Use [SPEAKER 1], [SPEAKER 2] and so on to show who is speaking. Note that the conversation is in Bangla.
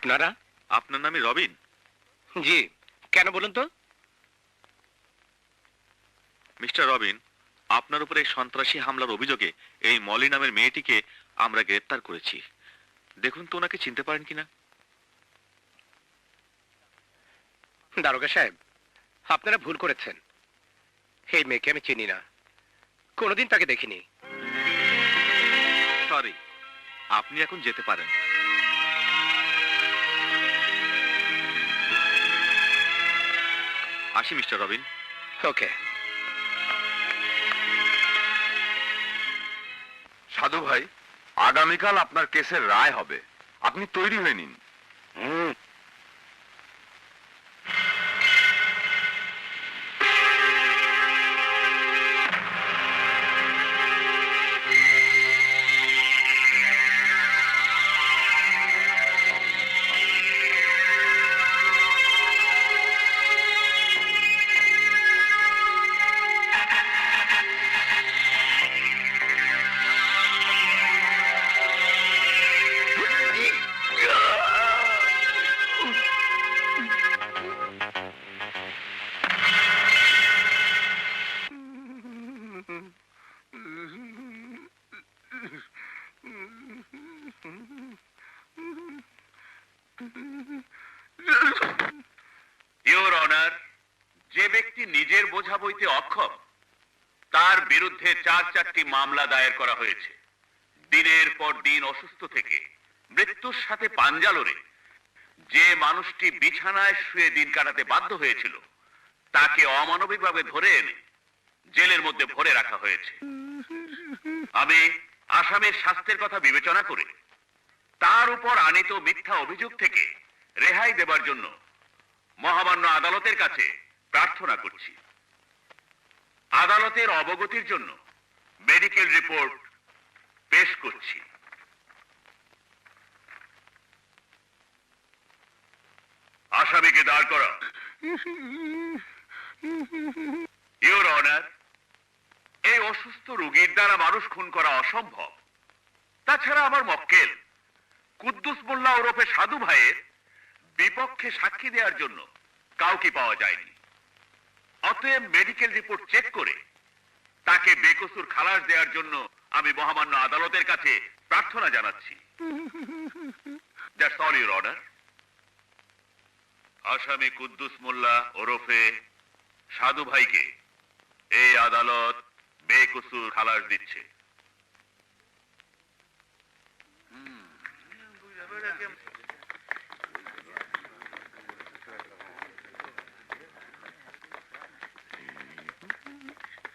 [SPEAKER 1] আপনারা?
[SPEAKER 2] আপনার নামে রবিন?
[SPEAKER 1] জি, কেন বলুন তো?
[SPEAKER 2] মিস্টার রবিন, আপনার উপর এই সন্ত্রাসী হামলার অভিযোগে এই মলি নামের মেয়েটিকে আমরা গ্রেফতার করেছি। দেখুন তো ওনাকে চিনতে পারেন কিনা।
[SPEAKER 1] দারোগা সাহেব, আপনারা ভুল করেছেন। এই মেয়েকে আমি চিনি না, কোনোদিন তাকে দেখিনি।
[SPEAKER 2] সরি, আপনি এখন যেতে পারেন। আসি মিস্টার রবিন।
[SPEAKER 1] ওকে।
[SPEAKER 3] সাধু ভাই, আগামীকাল আপনার কেসের রায় হবে, আপনি তৈরি হয়ে নিন।
[SPEAKER 4] ইওর অনার, যে ব্যক্তি নিজের বোঝা বইতে অক্ষম তার বিরুদ্ধে 4টি মামলা দায়ের করা হয়েছে। দিনের পর দিন অসুস্থ থেকে মৃত্যুর সাথে পাঞ্জা লড়ে যে মানুষটি বিছানায় শুয়ে দিন কাটাতে বাধ্য হয়েছিল তাকে অমানবিকভাবে ধরে এনে জেলের মধ্যে ভরে রাখা হয়েছে। আমি আসামের স্বাস্থ্যের কথা বিবেচনা করে তার উপর আনীত মিথ্যা অভিযোগ থেকে রেহাই দেবার জন্য মহামান্য আদালতের কাছে প্রার্থনা করছি। আদালতের অবগতির জন্য মেডিকেল রিপোর্ট পেশ করছি। আসামিকে দাঁড় করা। ইওর অনার, এই অসুস্থ রোগীর দ্বারা মানুষ খুন করা অসম্ভব। তাছাড়া আমার মক্কেল কুদ্দুস মোল্লা ওরফে সাধু ভাইয়ের বিপক্ষে সাক্ষী দেওয়ার জন্য কাউকে পাওয়া যায়নি। অতএব মেডিকেল রিপোর্ট চেক করে তাকে বেকসুর খালাস দেওয়ার জন্য আমি মহামান্য আদালতের কাছে প্রার্থনা জানাচ্ছি। That's all your order. আসামি কুদ্দুস মোল্লা ওরফে সাধু ভাইকে এই আদালত বেকসুর খালাস দিচ্ছে।